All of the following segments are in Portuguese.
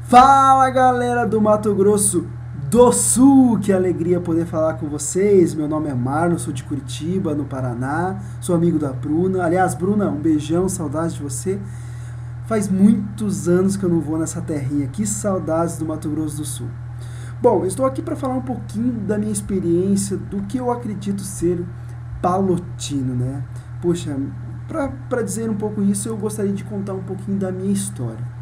Fala galera do Mato Grosso do Sul, que alegria poder falar com vocês. Meu nome é Marlon, sou de Curitiba, no Paraná, sou amigo da Bruna. Aliás, Bruna, um beijão, saudades de você. Faz muitos anos que eu não vou nessa terrinha, que saudades do Mato Grosso do Sul. Bom, estou aqui para falar um pouquinho da minha experiência, do que eu acredito ser palotino, né? Poxa, para dizer um pouco isso, eu gostaria de contar um pouquinho da minha história.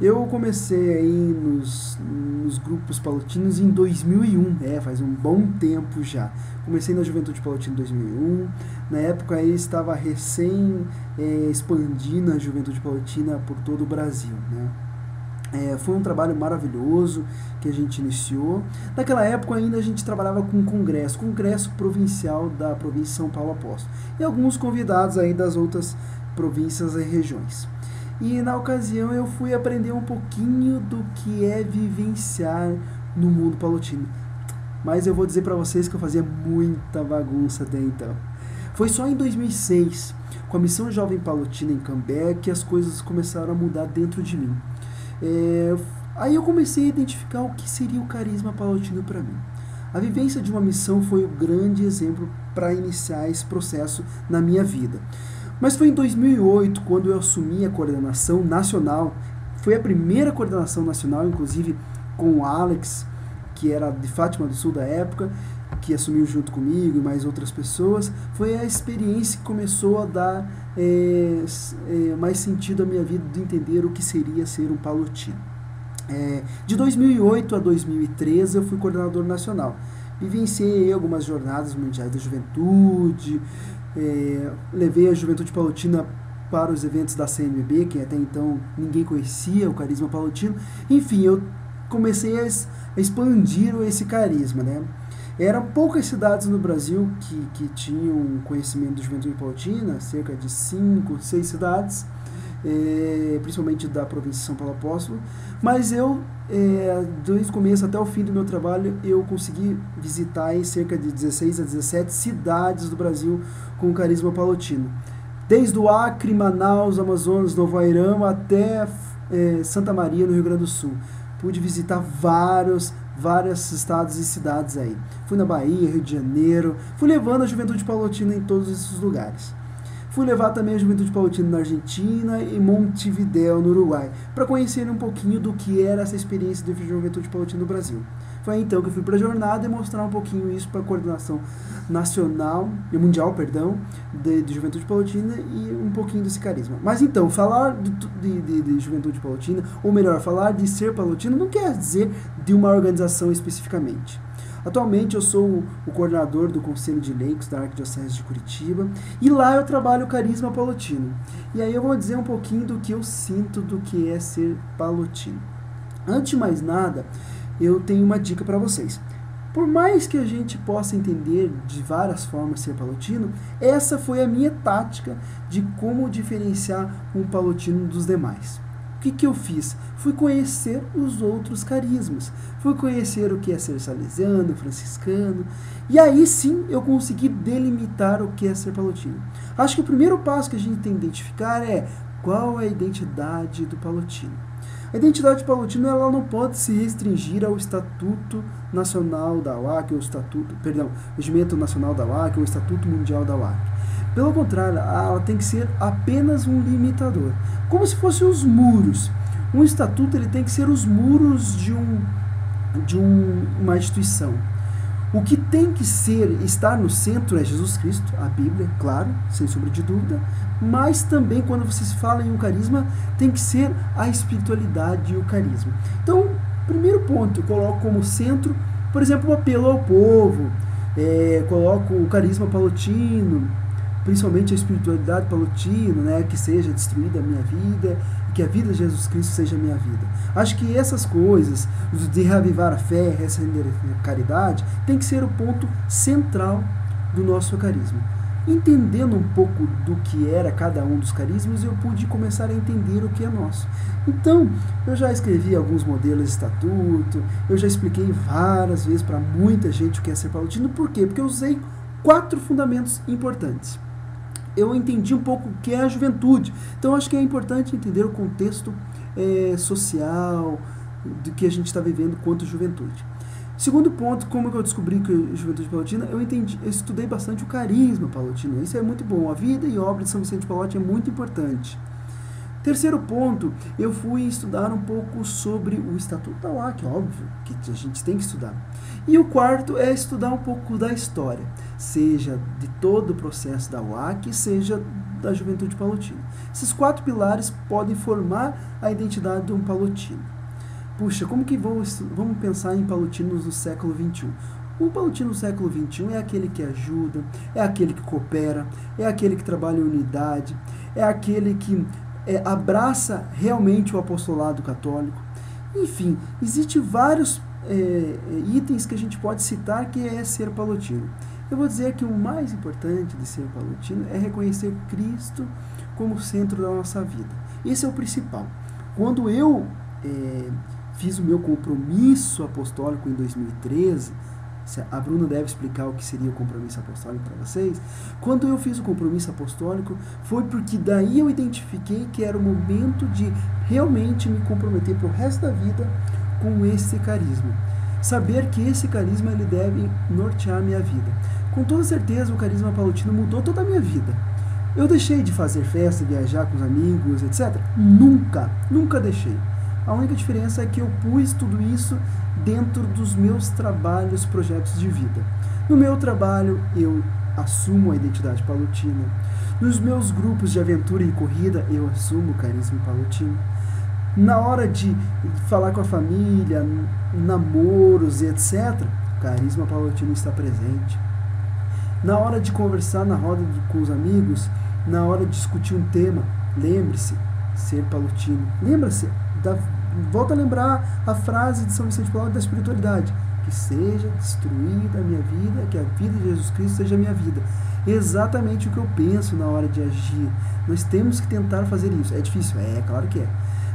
Eu comecei aí nos grupos palotinos em 2001, faz um bom tempo já. Comecei na Juventude Palotina em 2001, na época aí estava recém expandindo a Juventude Palotina por todo o Brasil, né? Foi um trabalho maravilhoso que a gente iniciou. Naquela época ainda a gente trabalhava com congresso provincial da província de São Paulo Apóstolo, e alguns convidados aí das outras províncias e regiões. E na ocasião eu fui aprender um pouquinho do que é vivenciar no mundo palotino. Mas eu vou dizer para vocês que eu fazia muita bagunça até então. Foi só em 2006, com a Missão Jovem Palotina em Cambé, que as coisas começaram a mudar dentro de mim. Aí eu comecei a identificar o que seria o carisma palotino para mim. A vivência de uma missão foi o grande exemplo para iniciar esse processo na minha vida. Mas foi em 2008, quando eu assumi a coordenação nacional. Foi a primeira coordenação nacional, inclusive com o Alex, que era de Fátima do Sul da época, que assumiu junto comigo e mais outras pessoas. Foi a experiência que começou a dar mais sentido à minha vida, de entender o que seria ser um palotino. De 2008 a 2013 eu fui coordenador nacional. Vivenciei algumas jornadas mundiais da juventude, levei a Juventude Palotina para os eventos da CNBB, que até então ninguém conhecia o carisma palotino. Enfim, eu comecei a expandir esse carisma, né? Eram poucas cidades no Brasil que tinham conhecimento da Juventude Palotina, cerca de 5, 6 cidades, principalmente da província de São Paulo Apóstolo, mas eu, desde o começo até o fim do meu trabalho, eu consegui visitar em cerca de 16 a 17 cidades do Brasil com carisma palotino, desde o Acre, Manaus, Amazonas, Novo Airama até Santa Maria, no Rio Grande do Sul. Pude visitar vários estados e cidades aí. Fui na Bahia, Rio de Janeiro, fui levando a Juventude Palotina em todos esses lugares. Fui levar também a Juventude Palotina na Argentina e Montevidéu, no Uruguai, para conhecer um pouquinho do que era essa experiência de Juventude Palotina no Brasil. Foi aí, então, que eu fui para a jornada e mostrar um pouquinho isso para a coordenação nacional, mundial, de Juventude Palotina, e um pouquinho desse carisma. Mas então, falar de Juventude Palotina, ou melhor, falar de ser palotino, não quer dizer de uma organização especificamente. Atualmente eu sou o coordenador do Conselho de Leigos da Arquidiocese de Curitiba, e lá eu trabalho o carisma palotino. E aí eu vou dizer um pouquinho do que eu sinto do que é ser palotino. Antes de mais nada, eu tenho uma dica para vocês. Por mais que a gente possa entender de várias formas ser palotino, essa foi a minha tática de como diferenciar um palotino dos demais. O que eu fiz? Fui conhecer os outros carismas, fui conhecer o que é ser salesiano, franciscano, e aí sim eu consegui delimitar o que é ser palotino. Acho que o primeiro passo que a gente tem que identificar é qual é a identidade do palotino. A identidade palotina, ela não pode se restringir ao Estatuto Nacional da UAC, ou Regimento Nacional da UAC, ou Estatuto Mundial da UAC. Pelo contrário, ela tem que ser apenas um limitador, como se fossem os muros. Um estatuto, ele tem que ser os muros de uma instituição. O que tem que estar no centro é Jesus Cristo, a Bíblia, claro, sem sombra de dúvida, mas também quando você se fala em um carisma, tem que ser a espiritualidade e o carisma. Então, primeiro ponto, eu coloco como centro, por exemplo, o apelo ao povo, coloco o carisma palotino, principalmente a espiritualidade palotina, né, que seja destruída a minha vida, e que a vida de Jesus Cristo seja a minha vida. Acho que essas coisas, de reavivar a fé, recender a caridade, tem que ser o ponto central do nosso carisma. Entendendo um pouco do que era cada um dos carismas, eu pude começar a entender o que é nosso. Então, eu já escrevi alguns modelos de estatuto, eu já expliquei várias vezes para muita gente o que é ser palotino. Por quê? Porque eu usei 4 fundamentos importantes. Eu entendi um pouco o que é a juventude. Então, acho que é importante entender o contexto social, do que a gente está vivendo quanto juventude. Segundo ponto, como que eu descobri que a Juventude Palotina? Eu estudei bastante o carisma palotino. Isso é muito bom. A vida e obra de São Vicente de Palote é muito importante. Terceiro ponto, eu fui estudar um pouco sobre o Estatuto da UAC, óbvio, que a gente tem que estudar. E o quarto é estudar um pouco da história, seja de todo o processo da UAC, seja da Juventude Palotina. Esses 4 pilares podem formar a identidade de um palotino. Puxa, como que vamos pensar em palotinos no século XXI? O palotino no século XXI é aquele que ajuda, é aquele que coopera, é aquele que trabalha em unidade, é aquele que abraça realmente o apostolado católico. Enfim, existem vários itens que a gente pode citar que é ser palotino. Eu vou dizer que o mais importante de ser palotino é reconhecer Cristo como centro da nossa vida. Esse é o principal. Quando eu fiz o meu compromisso apostólico em 2013, a Bruna deve explicar o que seria o compromisso apostólico para vocês. Quando eu fiz o compromisso apostólico, foi porque daí eu identifiquei que era o momento de realmente me comprometer para o resto da vida com esse carisma. Saber que esse carisma ele deve nortear a minha vida. Com toda certeza, o carisma palotino mudou toda a minha vida. Eu deixei de fazer festa, viajar com os amigos, etc. Nunca deixei. A única diferença é que eu pus tudo isso dentro dos meus trabalhos, projetos de vida. No meu trabalho, eu assumo a identidade palotina. Nos meus grupos de aventura e corrida, eu assumo o carisma palotino. Na hora de falar com a família, namoros e etc., o carisma palotino está presente. Na hora de conversar na roda com os amigos, na hora de discutir um tema, lembre-se, ser palotino. Lembra-se, volta a lembrar a frase de São Vicente de Paulo da espiritualidade. Que seja destruída a minha vida, que a vida de Jesus Cristo seja a minha vida. Exatamente o que eu penso na hora de agir. Nós temos que tentar fazer isso. É difícil? É, claro que é.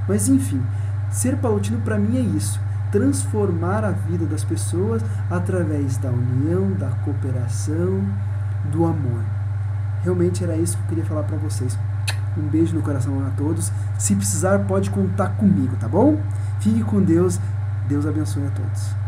Mas enfim, ser palotino para mim é isso. Transformar a vida das pessoas através da união, da cooperação, do amor. Realmente era isso que eu queria falar para vocês. Um beijo no coração a todos. Se precisar, pode contar comigo, tá bom? Fique com Deus. Deus abençoe a todos.